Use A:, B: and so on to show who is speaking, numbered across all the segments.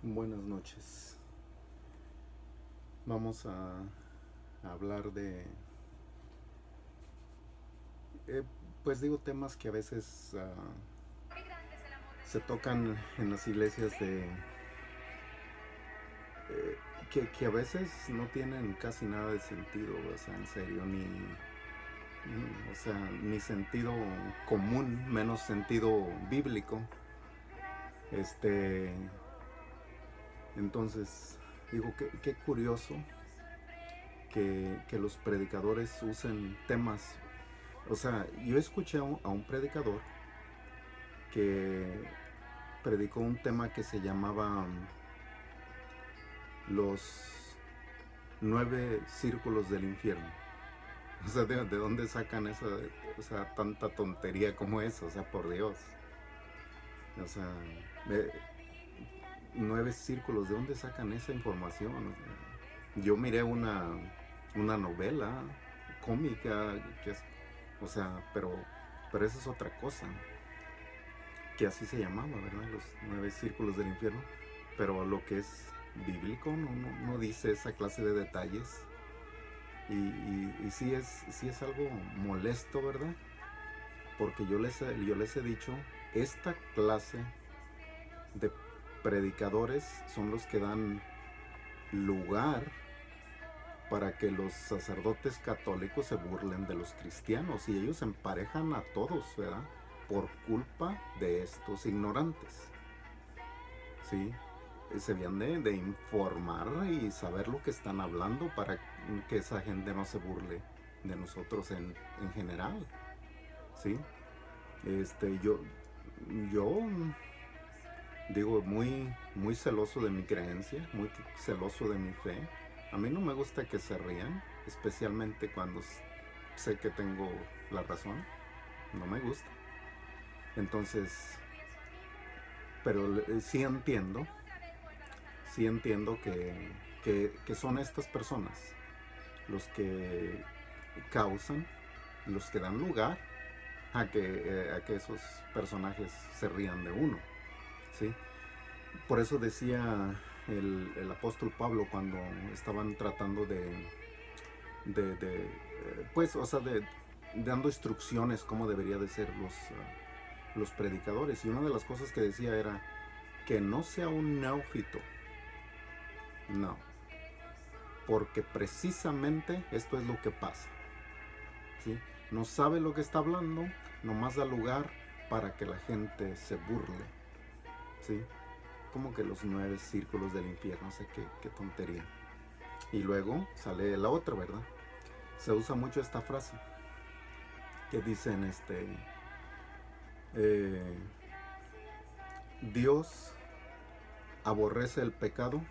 A: Buenas noches. Vamos a hablar de, eh, pues digo, temas que a veces se tocan en las iglesias que a veces no tienen casi nada de sentido, o sea, en serio, o sea, ni sentido común, menos sentido bíblico. Este, entonces, digo, qué curioso que los predicadores usen temas. O sea, yo escuché a un predicador que predicó un tema que se llamaba los 9 círculos del infierno. O sea, ¿de dónde sacan esa, o sea, tanta tontería como eso? O sea, por Dios. O sea, de 9 círculos, ¿de dónde sacan esa información? O sea, yo miré una novela cómica, o sea, pero esa es otra cosa. Que así se llamaba, ¿verdad? Los 9 círculos del infierno. Pero lo que es bíblico no dice esa clase de detalles. Y sí es algo molesto, ¿verdad? Porque yo les he dicho, esta clase de predicadores son los que dan lugar para que los sacerdotes católicos se burlen de los cristianos y ellos emparejan a todos, ¿verdad? Por culpa de estos ignorantes. ¿Sí? Se habían de informar y saber lo que están hablando para que esa gente no se burle de nosotros en general. ¿Sí? Yo digo, muy celoso de mi creencia, muy celoso de mi fe. A mí no me gusta que se rían, especialmente cuando sé que tengo la razón. No me gusta. Entonces, pero sí entiendo que son estas personas los que causan, los que dan lugar a que esos personajes se rían de uno. ¿Sí? Por eso decía el apóstol Pablo cuando estaban tratando pues, o sea, dando instrucciones cómo debería de ser los predicadores. Y una de las cosas que decía era que no sea un neófito. No, porque precisamente esto es lo que pasa. ¿Sí? No sabe lo que está hablando, nomás da lugar para que la gente se burle. ¿Sí? Como que los 9 círculos del infierno, no sé qué tontería. Y luego sale la otra, ¿verdad? Se usa mucho esta frase que dicen, eh, Dios aborrece el pecado,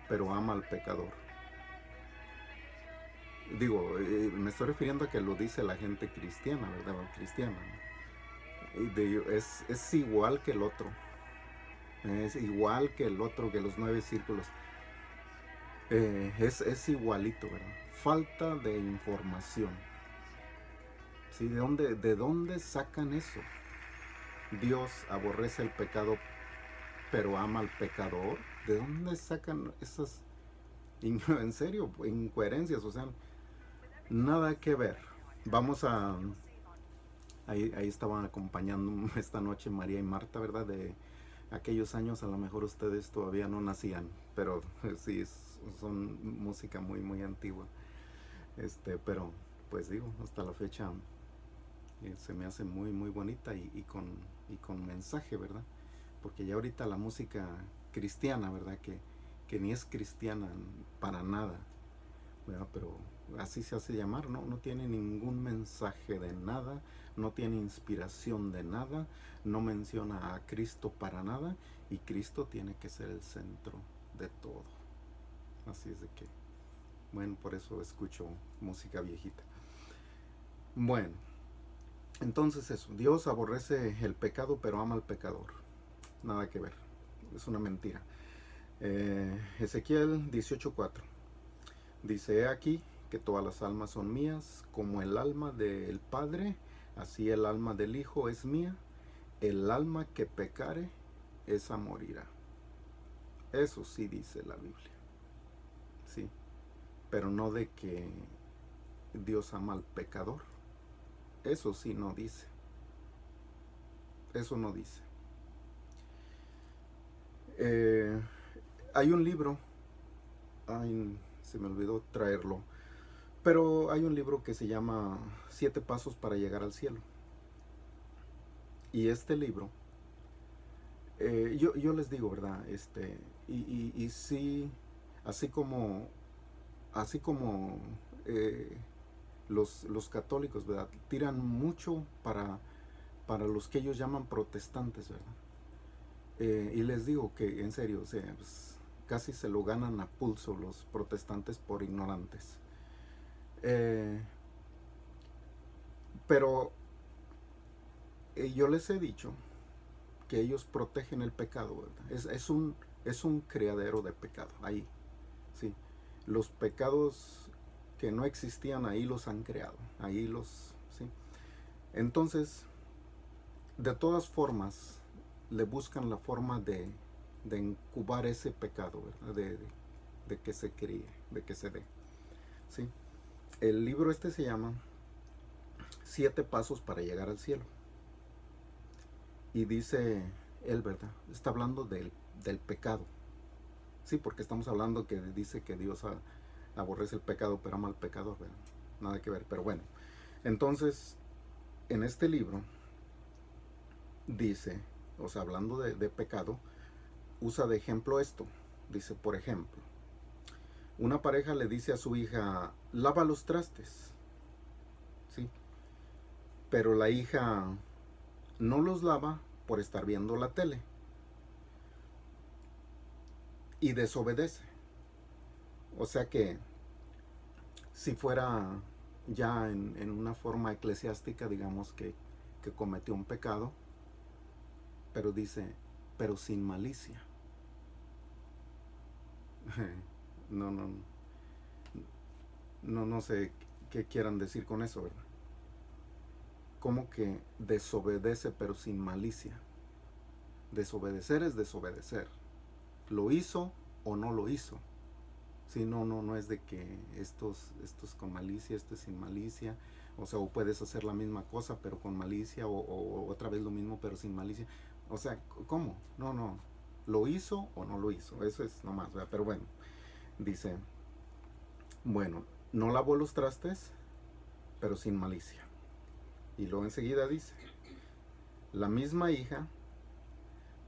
A: pero ama al pecador. Digo, me estoy refiriendo a que lo dice la gente cristiana, ¿verdad? O cristiana. Es igual que el otro. Es igual que el otro, que los 9 círculos. Es igualito, ¿verdad? Falta de información. ¿Sí? ¿De dónde sacan eso? Dios aborrece el pecado, pero ama al pecador. ¿De dónde sacan esas, en serio, incoherencias? O sea, nada que ver. Vamos a... Ahí estaban acompañando esta noche María y Marta, ¿verdad? De aquellos años, a lo mejor ustedes todavía no nacían, pero sí, son música muy antigua. Pero, pues digo, hasta la fecha se me hace muy bonita y con mensaje, ¿verdad? Porque ya ahorita la música cristiana, ¿verdad? Que ni es cristiana para nada, ¿verdad? Pero así se hace llamar, ¿no? No tiene ningún mensaje de nada, no tiene inspiración de nada, no menciona a Cristo para nada, y Cristo tiene que ser el centro de todo. Así es de que, bueno, por eso escucho música viejita. Bueno, entonces eso, Dios aborrece el pecado pero ama al pecador. Nada que ver, es una mentira. Ezequiel 18:4 dice: He aquí que todas las almas son mías, como el alma del Padre, así el alma del Hijo es mía. El alma que pecare, esa morirá. Eso sí dice la Biblia, sí, pero no de que Dios ama al pecador. Eso sí no dice. Eso no dice. Eh, Hay un libro, ay, se me olvidó traerlo, pero hay un libro que se llama Siete Pasos para Llegar al Cielo. Y este libro, yo les digo, ¿verdad? Y sí, así como, así como los católicos, ¿verdad? Tiran mucho para los que ellos llaman protestantes, ¿verdad? Y les digo que, en serio, o sea, pues, casi se lo ganan a pulso los protestantes por ignorantes. Eh, pero yo les he dicho que ellos protegen el pecado, ¿verdad? Es un criadero de pecado, ahí, sí. Los pecados que no existían ahí los han creado, ahí los, sí. Entonces, de todas formas, le buscan la forma de incubar ese pecado, ¿verdad? De que se críe, de que se dé, sí. El libro este se llama Siete Pasos para Llegar al Cielo. Y dice él, ¿verdad? Está hablando del pecado. Sí, porque estamos hablando que dice que Dios aborrece el pecado, pero ama al pecador, ¿verdad? Nada que ver, pero bueno. Entonces, en este libro dice, o sea, hablando de pecado, usa de ejemplo esto. Dice, por ejemplo, una pareja le dice a su hija, lava los trastes, ¿sí? Pero la hija no los lava por estar viendo la tele y desobedece. O sea que si fuera ya en una forma eclesiástica, digamos que cometió un pecado, pero dice, pero sin malicia. No, no, no sé qué quieran decir con eso, ¿verdad? Como que desobedece pero sin malicia. Desobedecer es desobedecer. ¿Lo hizo o no lo hizo? Sí, no es de que esto es con malicia, esto es sin malicia. O sea, o puedes hacer la misma cosa pero con malicia, o otra vez lo mismo pero sin malicia. O sea, ¿cómo? No. ¿Lo hizo o no lo hizo? Eso es nomás, ¿verdad? Pero bueno, dice, bueno, no lavó los trastes, pero sin malicia. Y luego enseguida dice, la misma hija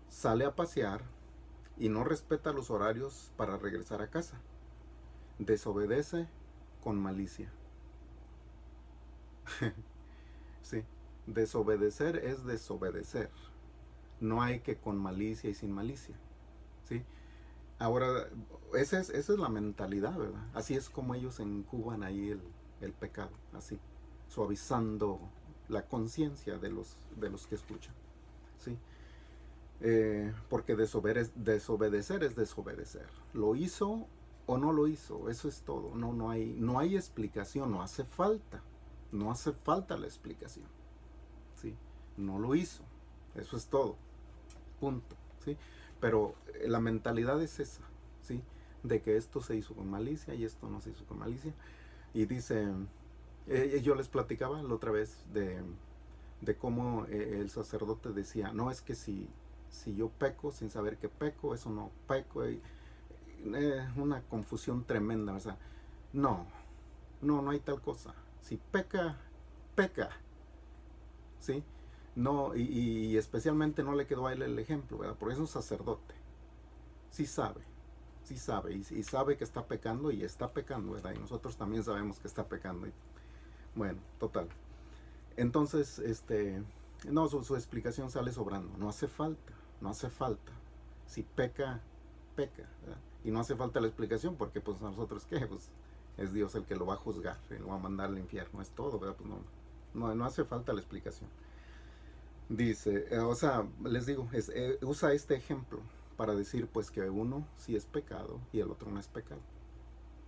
A: sale a pasear y no respeta los horarios para regresar a casa. Desobedece con malicia. Sí, desobedecer es desobedecer. No hay que con malicia y sin malicia. ¿Sí? Ahora, esa es la mentalidad, ¿verdad? Así es como ellos encuban ahí el pecado, así, suavizando la conciencia de los que escuchan. ¿Sí? Porque desobedecer es desobedecer. ¿Lo hizo o no lo hizo? Eso es todo. No hay explicación, no hace falta. No hace falta la explicación. ¿Sí? No lo hizo. Eso es todo. Punto. ¿Sí? Pero la mentalidad es esa, ¿sí? De que esto se hizo con malicia y esto no se hizo con malicia. Y dice, yo les platicaba la otra vez de cómo el sacerdote decía, no, es que si yo peco sin saber que peco, eso no peco. Una confusión tremenda, o sea, no hay tal cosa. Si peca, peca, ¿sí? No, y especialmente no le quedó a él el ejemplo, ¿verdad? Porque es un sacerdote. Sí sabe, y sabe que está pecando y está pecando, ¿verdad? Y nosotros también sabemos que está pecando. Bueno, total. Entonces, no, su explicación sale sobrando. No hace falta. Si peca, peca, ¿verdad? Y no hace falta la explicación porque pues nosotros, ¿qué? Pues es Dios el que lo va a juzgar, lo va a mandar al infierno, es todo, ¿verdad? Pues no hace falta la explicación. Dice, o sea, les digo, usa este ejemplo para decir pues que uno sí es pecado y el otro no es pecado.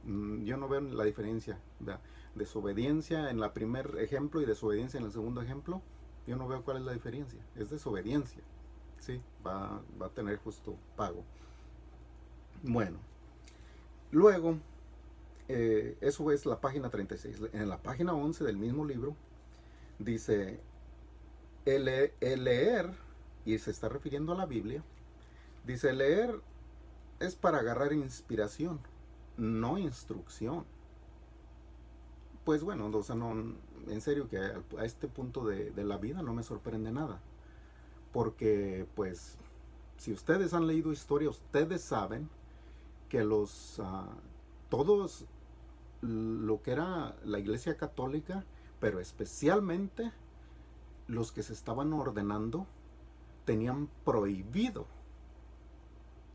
A: Yo no veo la diferencia, ¿verdad? Desobediencia en el primer ejemplo y desobediencia en el segundo ejemplo. Yo no veo cuál es la diferencia. Es desobediencia, sí, va a tener justo pago. Bueno, luego, eso es la página 36. En la página 11 del mismo libro dice, el leer, y se está refiriendo a la Biblia, dice, leer es para agarrar inspiración, no instrucción. Pues bueno, o sea, no, en serio que a este punto de la vida no me sorprende nada. Porque pues si ustedes han leído historia, ustedes saben que todos lo que era la Iglesia Católica, pero especialmente los que se estaban ordenando, tenían prohibido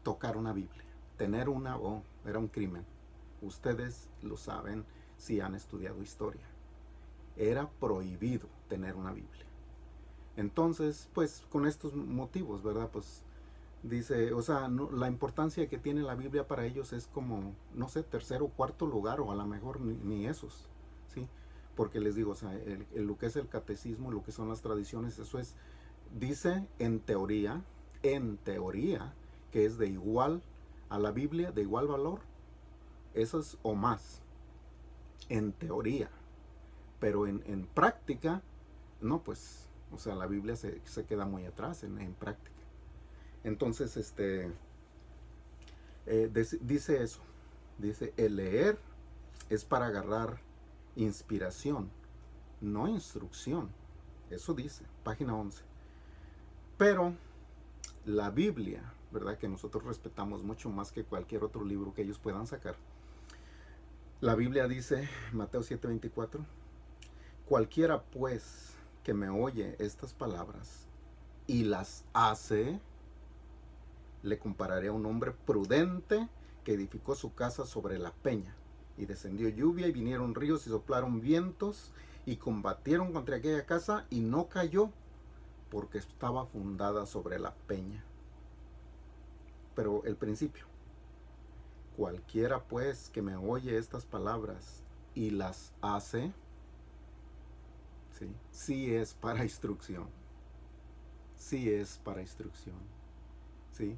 A: tocar una Biblia. Tener una, era un crimen. Ustedes lo saben si han estudiado historia. Era prohibido tener una Biblia. Entonces, pues con estos motivos, ¿verdad? Pues dice, o sea, no, la importancia que tiene la Biblia para ellos es como, no sé, tercer o cuarto lugar, o a lo mejor ni esos, ¿sí? Porque les digo, o sea, lo que es el catecismo, lo que son las tradiciones, eso es, dice en teoría, que es de igual a la Biblia, de igual valor, eso es o más, en teoría, pero en práctica, no, pues, o sea, la Biblia se queda muy atrás en práctica. Entonces, dice eso, dice, el leer es para agarrar inspiración, no instrucción. Eso dice, página 11. Pero la Biblia, ¿verdad? Que nosotros respetamos mucho más que cualquier otro libro que ellos puedan sacar. La Biblia dice, Mateo 7:24, cualquiera pues que me oye estas palabras y las hace, le compararé a un hombre prudente que edificó su casa sobre la peña. Y descendió lluvia y vinieron ríos y soplaron vientos y combatieron contra aquella casa y no cayó porque estaba fundada sobre la peña. Pero el principio, cualquiera pues que me oye estas palabras y las hace, sí es para instrucción. Sí es para instrucción. ¿Sí?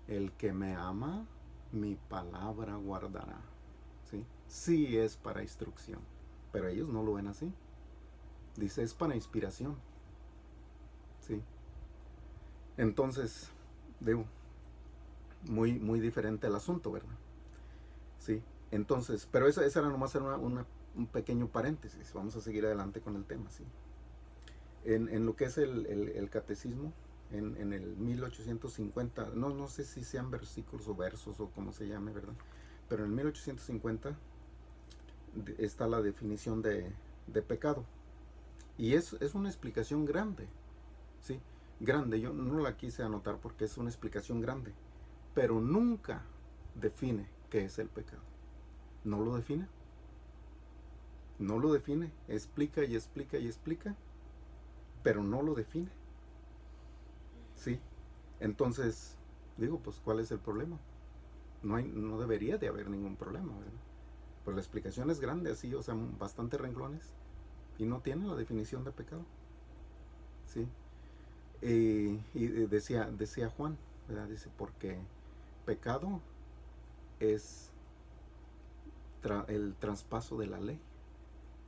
A: El que me ama, mi palabra guardará. ¿Sí? Sí es para instrucción. Pero ellos no lo ven así. Dice, es para inspiración. ¿Sí? Entonces, digo, muy diferente el asunto, ¿verdad? Sí. Entonces, pero esa era nomás un pequeño paréntesis. Vamos a seguir adelante con el tema, ¿sí? En lo que es el catecismo, en el 1850, no sé si sean versículos o versos o como se llame, ¿verdad? Pero en el 1850 está la definición de pecado. Y es una explicación grande, ¿sí? Grande, yo no la quise anotar porque es una explicación grande, pero nunca define qué es el pecado. No lo define. No lo define, explica y explica y explica, pero no lo define. ¿Sí? Entonces, digo, pues, ¿cuál es el problema? No debería de haber ningún problema, ¿verdad? Pues la explicación es grande, así, o sea, bastante renglones, y no tiene la definición de pecado. ¿Sí? Y decía Juan, ¿verdad? Dice, porque pecado es el traspaso de la ley.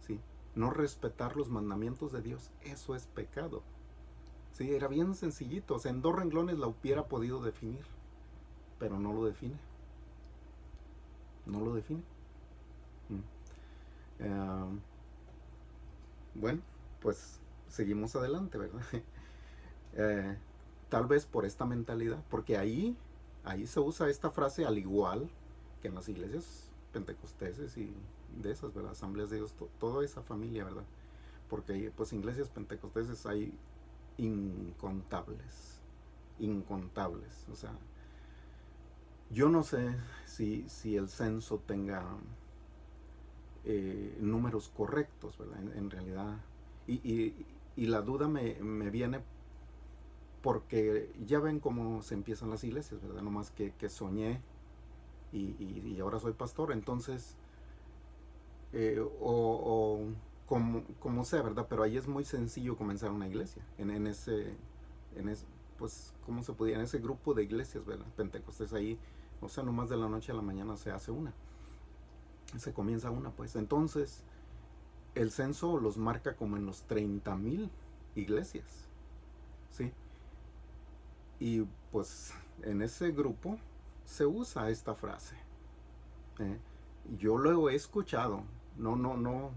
A: ¿Sí? No respetar los mandamientos de Dios, eso es pecado. Sí, era bien sencillito, o sea, en 2 renglones la hubiera podido definir, pero no lo define. No lo define. Bueno, pues seguimos adelante, ¿verdad? eh, Tal vez por esta mentalidad, porque ahí se usa esta frase al igual que en las iglesias pentecosteses y de esas, ¿verdad? Asambleas de Dios, toda esa familia, ¿verdad? Porque pues iglesias pentecosteses hay incontables, o sea, yo no sé si el censo tenga números correctos, ¿verdad? En realidad, y la duda me viene porque ya ven cómo se empiezan las iglesias, ¿verdad? Nomás que soñé y ahora soy pastor, entonces, o como sea, ¿verdad? Pero ahí es muy sencillo comenzar una iglesia, en ese, pues, ¿cómo se podía? En ese grupo de iglesias, ¿verdad? Pentecostés, ahí O sea, nomás de la noche a la mañana se hace una. Se comienza una, pues. Entonces, el censo los marca como en los 30,000 iglesias. ¿Sí? Y pues en ese grupo se usa esta frase. ¿eh? Yo lo he escuchado. No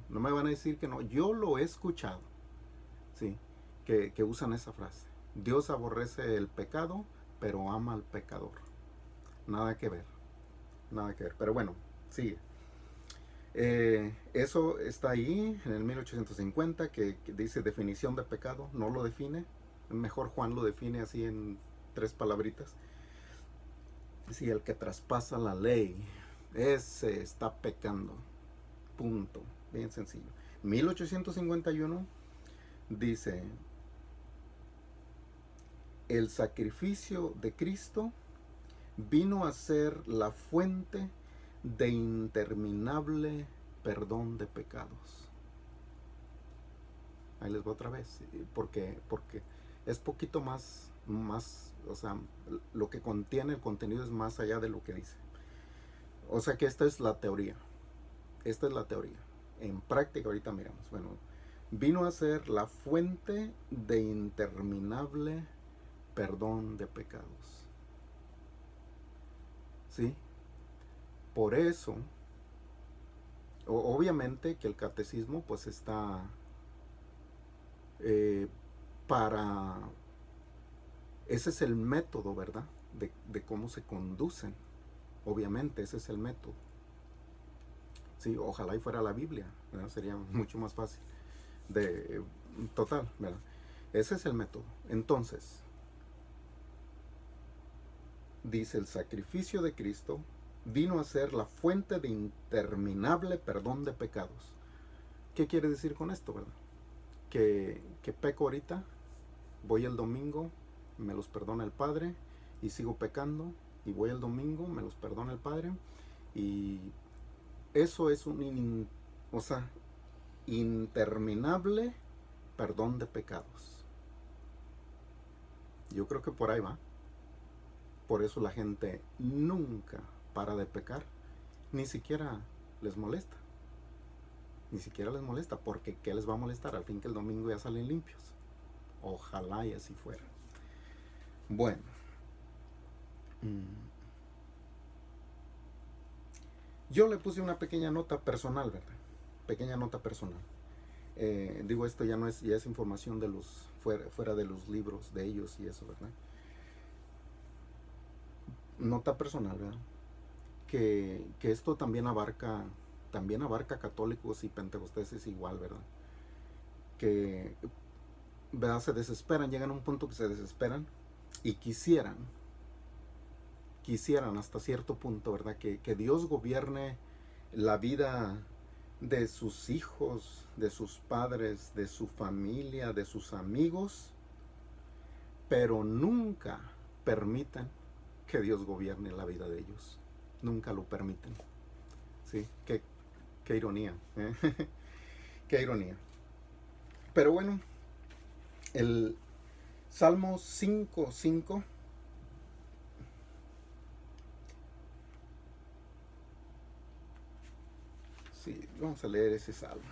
A: me van a decir que no. Yo lo he escuchado. ¿Sí? Que usan esa frase. Dios aborrece el pecado, pero ama al pecador. Nada que ver. Nada que ver. Pero bueno, sigue. Eso está ahí en el 1850 que dice definición de pecado. No lo define. Mejor Juan lo define así en 3 palabritas. Si el que traspasa la ley, ese está pecando. Punto. Bien sencillo. 1851 dice, el sacrificio de Cristo vino a ser la fuente de interminable perdón de pecados. Ahí les voy otra vez, porque es poquito más, o sea, lo que contiene el contenido es más allá de lo que dice. O sea que esta es la teoría. Esta es la teoría. En práctica ahorita miramos. Bueno, vino a ser la fuente de interminable perdón de pecados. ¿Sí? Por eso, obviamente que el catecismo pues está para... Ese es el método, ¿verdad? De cómo se conducen. Obviamente, ese es el método. Sí, ojalá y fuera la Biblia, ¿verdad? Sería mucho más fácil. Total, ¿verdad? Ese es el método. Entonces, dice, el sacrificio de Cristo vino a ser la fuente de interminable perdón de pecados. ¿Qué quiere decir con esto, verdad? Que peco ahorita, voy el domingo, me los perdona el Padre, y sigo pecando, y voy el domingo, me los perdona el Padre, y eso es o sea, interminable perdón de pecados. Yo creo que por ahí va. Por eso la gente nunca para de pecar, ni siquiera les molesta. Ni siquiera les molesta, porque ¿qué les va a molestar? Al fin que el domingo ya salen limpios. Ojalá y así fuera. Bueno. Yo le puse una pequeña nota personal, ¿verdad? Pequeña nota personal. Digo, esto ya no es, ya es información de los, fuera de los libros de ellos y eso, ¿verdad? Nota personal, ¿verdad? Que esto también abarca católicos y pentecostales igual, ¿verdad? Que, ¿verdad? Se desesperan, llegan a un punto que se desesperan y quisieran hasta cierto punto, ¿verdad? Que Dios gobierne la vida de sus hijos, de sus padres, de su familia, de sus amigos, pero nunca permitan que Dios gobierne la vida de ellos. Nunca lo permiten. Sí, qué ironía. Qué ironía. Pero bueno, el Salmo 5:5 sí, vamos a leer ese salmo.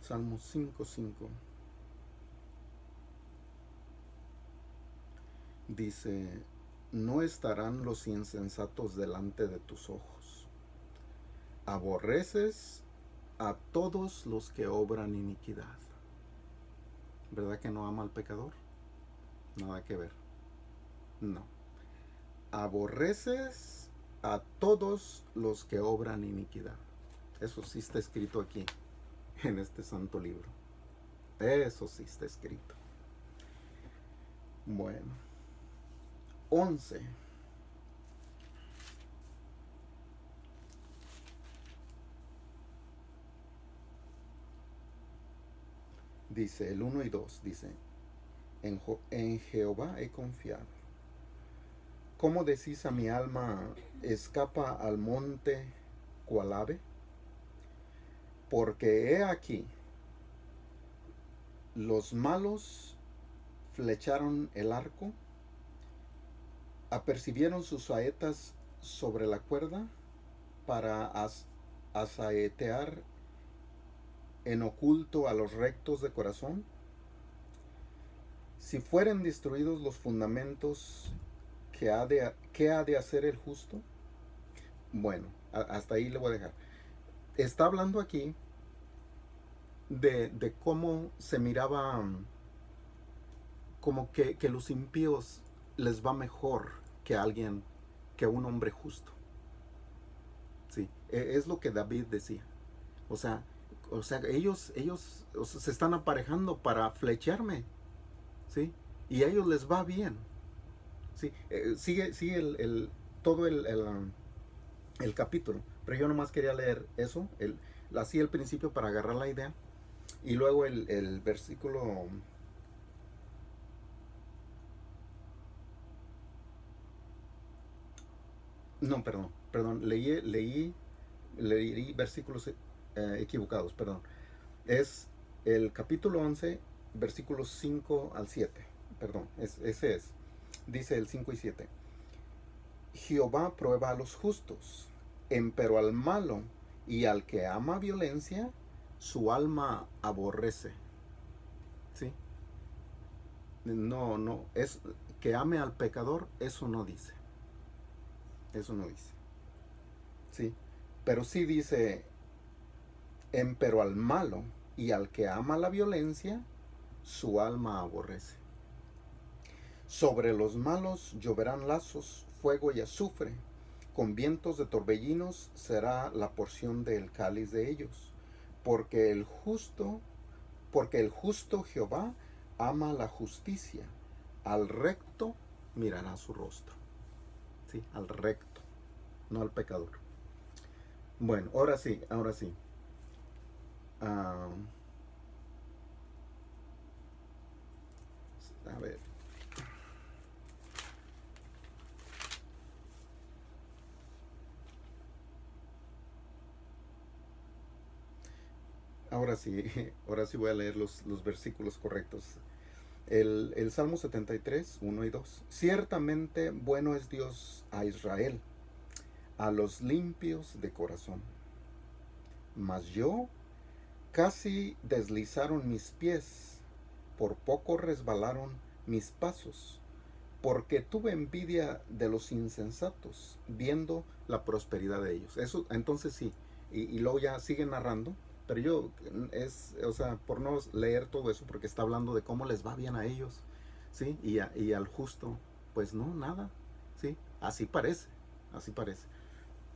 A: Salmo 5:5 dice, no estarán los insensatos delante de tus ojos. Aborreces a todos los que obran iniquidad. ¿Verdad que no ama al pecador? Nada que ver. No. Aborreces a todos los que obran iniquidad. Eso sí está escrito aquí, en este santo libro. Eso sí está escrito. Bueno. 11. Dice, el 1 y 2, dice, en Jehová he confiado. ¿Cómo decís a mi alma, escapa al monte cual ave? Porque he aquí, los malos flecharon el arco, apercibieron sus saetas sobre la cuerda para asaetear en oculto a los rectos de corazón. Si fueren destruidos los fundamentos, ¿qué ha de hacer el justo? Bueno, hasta ahí le voy a dejar. Está hablando aquí de cómo se miraba, como que los impíos les va mejor que alguien, que un hombre justo. Sí, es lo que David decía. O sea, ellos o sea, se están aparejando para flecharme, ¿sí? Y a ellos les va bien, ¿sí? Sigue todo el capítulo, pero yo nomás quería leer eso, así el principio para agarrar la idea, y luego el versículo. No, perdón, leí versículos equivocados, perdón. Es el capítulo 11 versículos 5 al 7. Perdón, ese es. Dice el 5 y 7. Jehová prueba a los justos, empero al malo y al que ama violencia, su alma aborrece. ¿Sí? No, es que ame al pecador, eso no dice. Eso no dice. ¿Sí? Pero sí dice, empero al malo y al que ama la violencia, su alma aborrece. Sobre los malos lloverán lazos, fuego y azufre. Con vientos de torbellinos será la porción del cáliz de ellos. Porque el justo, porque el justo Jehová ama la justicia. Al recto mirará su rostro. Sí, al recto, no al pecador. Bueno, ahora sí, ahora sí. Ah, a ver. Ahora sí, ahora sí voy a leer los versículos correctos. El Salmo 73, 1 y 2. Ciertamente bueno es Dios a Israel, a los limpios de corazón. Mas yo casi deslizaron mis pies, por poco resbalaron mis pasos, porque tuve envidia de los insensatos, viendo la prosperidad de ellos. Eso, entonces sí, y luego ya sigue narrando, pero yo, o sea, por no leer todo eso, porque está hablando de cómo les va bien a ellos, ¿sí? Y al justo, pues no, nada, ¿sí? Así parece, así parece.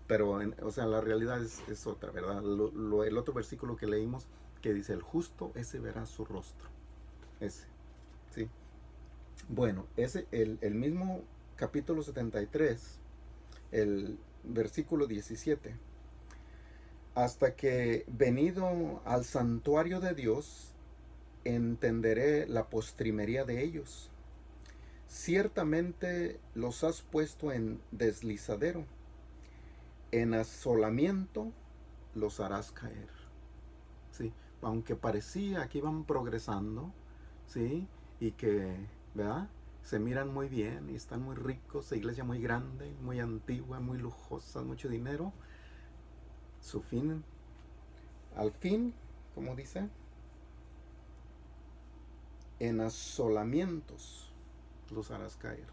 A: Pero, o sea, la realidad es otra, ¿verdad? El otro versículo que leímos, que dice, el justo, ese verá su rostro, ese, ¿sí? Bueno, el mismo capítulo 73, el versículo 17. Hasta que venido al santuario de Dios, entenderé la postrimería de ellos. Ciertamente los has puesto en deslizadero, en asolamiento los harás caer. ¿Sí? Aunque parecía que iban progresando, ¿sí? Y que, ¿verdad? Se miran muy bien y están muy ricos, la iglesia muy grande, muy antigua, muy lujosa, mucho dinero. Su fin, al fin, como dice, en asolamientos los harás caer.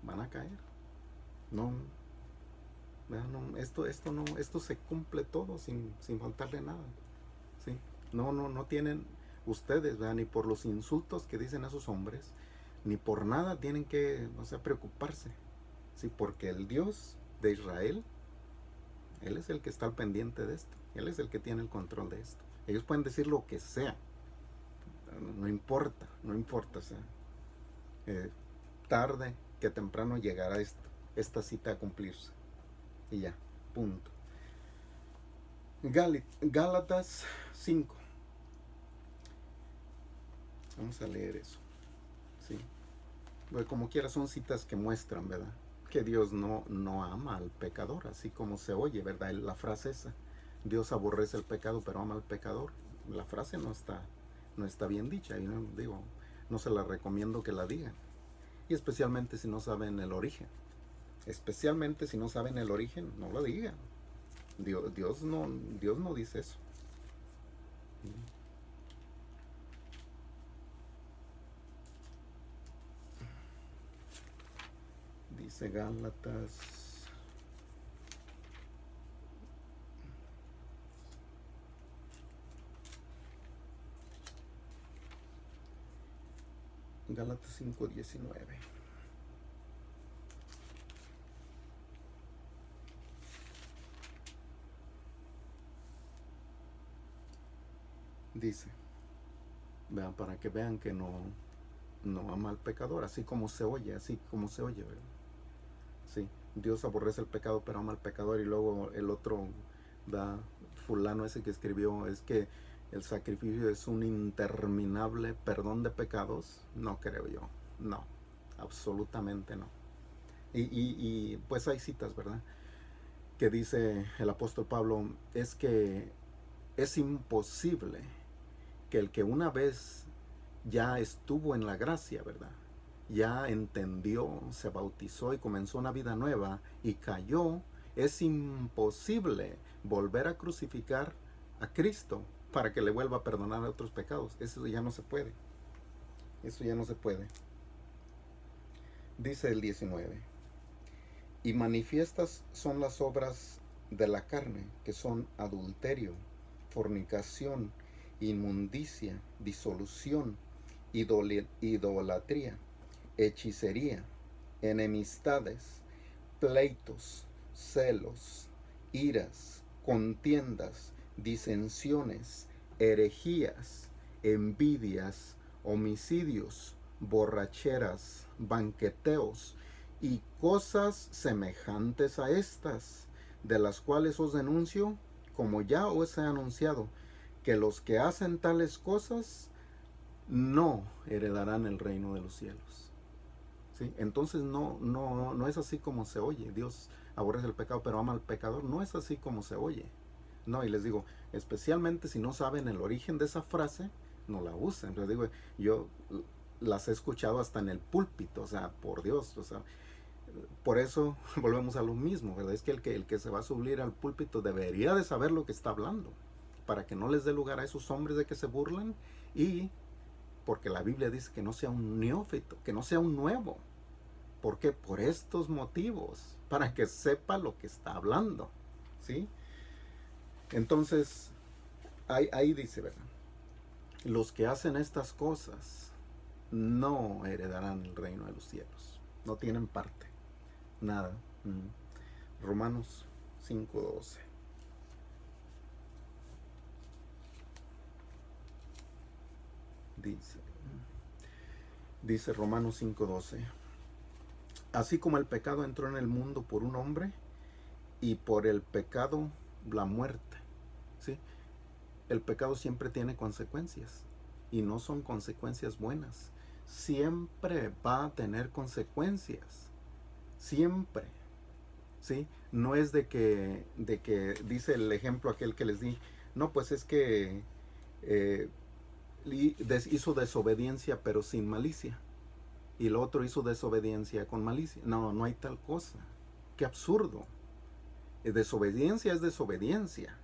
A: Van a caer. No, no, esto se cumple todo sin faltarle nada. ¿Sí? No tienen ustedes, ¿verdad? Ni por los insultos que dicen esos hombres, ni por nada tienen que, o sea, preocuparse. Sí, porque el Dios de Israel, Él es el que está al pendiente de esto. Él es el que tiene el control de esto. Ellos pueden decir lo que sea. No importa, no importa. O sea, eh, tarde que temprano llegará esta cita a cumplirse. Y ya, punto. Gálatas 5. Vamos a leer eso. ¿Sí? Pues como quiera son citas que muestran, ¿verdad? Que Dios no ama al pecador, así como se oye, ¿verdad? La frase esa, Dios aborrece el pecado pero ama al pecador. La frase no está bien dicha y no, digo, no se la recomiendo que la digan. Y especialmente si no saben el origen. Especialmente si no saben el origen, no lo digan. Dios no dice eso. Dice Gálatas 5:19. Dice, vean, para que vean que no ama al pecador, así como se oye, ¿verdad? Sí, Dios aborrece el pecado pero ama al pecador, y luego el otro da, fulano ese que escribió, es que el sacrificio es un interminable perdón de pecados. No creo yo, no, absolutamente no. Y pues hay citas, ¿verdad? Que dice el apóstol Pablo, es que es imposible que el que una vez ya estuvo en la gracia, ¿verdad? Ya entendió, se bautizó y comenzó una vida nueva y cayó, es imposible volver a crucificar a Cristo para que le vuelva a perdonar otros pecados. Eso ya no se puede. Eso ya no se puede. Dice el 19. Y manifiestas son las obras de la carne, que son adulterio, fornicación, inmundicia, disolución, idolatría, hechicería, enemistades, pleitos, celos, iras, contiendas, disensiones, herejías, envidias, homicidios, borracheras, banqueteos y cosas semejantes a estas, de las cuales os denuncio, como ya os he anunciado, que los que hacen tales cosas no heredarán el reino de los cielos. ¿Sí? Entonces no es así como se oye. Dios aborrece el pecado pero ama al pecador. No es así como se oye. No, y les digo, especialmente si no saben el origen de esa frase, no la usen. Les digo, yo las he escuchado hasta en el púlpito, o sea, por Dios, o sea, por eso volvemos a lo mismo, ¿verdad? Es que el que se va a subir al púlpito debería de saber lo que está hablando, para que no les dé lugar a esos hombres de que se burlan, y porque la Biblia dice que no sea un neófito, que no sea un nuevo. ¿Por qué? Por estos motivos, para que sepa lo que está hablando, ¿sí? Entonces, ahí dice, ¿verdad? Los que hacen estas cosas no heredarán el reino de los cielos. No tienen parte, nada. Romanos 5:12. Dice Romanos 5:12. Así como el pecado entró en el mundo por un hombre, y por el pecado la muerte. ¿Sí? El pecado siempre tiene consecuencias, y no son consecuencias buenas. Siempre va a tener consecuencias. Siempre. ¿Sí? No es de que dice el ejemplo aquel que les di, no, pues es que eh, hizo desobediencia pero sin malicia, y el otro hizo desobediencia con malicia. No, no hay tal cosa. Qué absurdo. Desobediencia es desobediencia,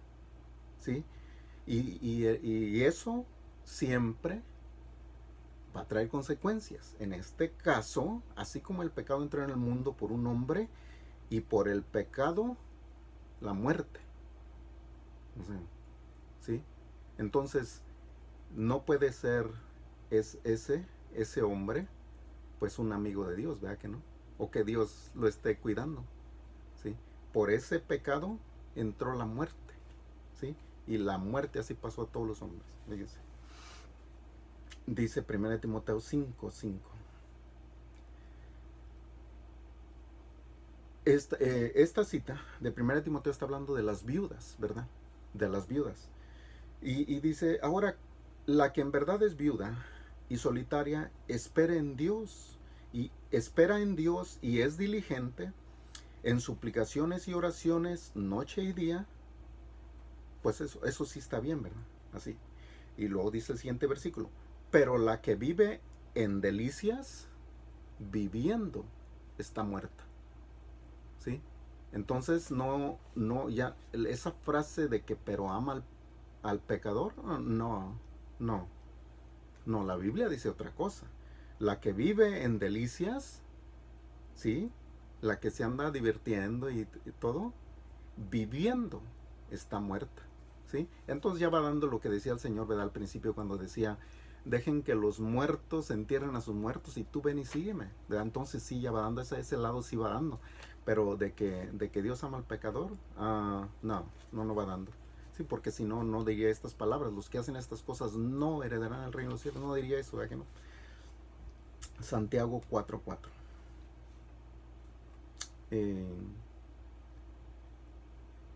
A: ¿sí? Y eso siempre va a traer consecuencias. En este caso, así como el pecado entró en el mundo por un hombre, y por el pecado la muerte. O sea, ¿sí? Entonces, no puede ser ese hombre pues un amigo de Dios, ¿verdad que no? O que Dios lo esté cuidando, ¿sí? Por ese pecado entró la muerte, ¿sí? Y la muerte así pasó a todos los hombres. Fíjense. Dice 1 Timoteo 5:5. Esta cita de 1 Timoteo está hablando de las viudas, ¿verdad? De las viudas. Y dice, ahora, la que en verdad es viuda y solitaria, espere en Dios, y espera en Dios y es diligente en suplicaciones y oraciones noche y día, pues eso sí está bien, ¿verdad? Así. Y luego dice el siguiente versículo, pero la que vive en delicias, viviendo, está muerta. ¿Sí? Entonces ya, esa frase de que pero ama al pecador, no, la Biblia dice otra cosa. La que vive en delicias, ¿sí? La que se anda divirtiendo y todo, viviendo, está muerta. ¿Sí? Entonces ya va dando lo que decía el Señor, ¿verdad? Al principio cuando decía, dejen que los muertos entierren a sus muertos y tú ven y sígueme, ¿verdad? Entonces sí, ya va dando, ese lado sí va dando. Pero de que Dios ama al pecador, no va dando. Sí, porque si no, no diría estas palabras. Los que hacen estas cosas no heredarán el reino de los cielos. No diría eso, ¿verdad que no? Santiago 4:4.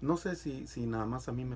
A: No sé si nada más a mí me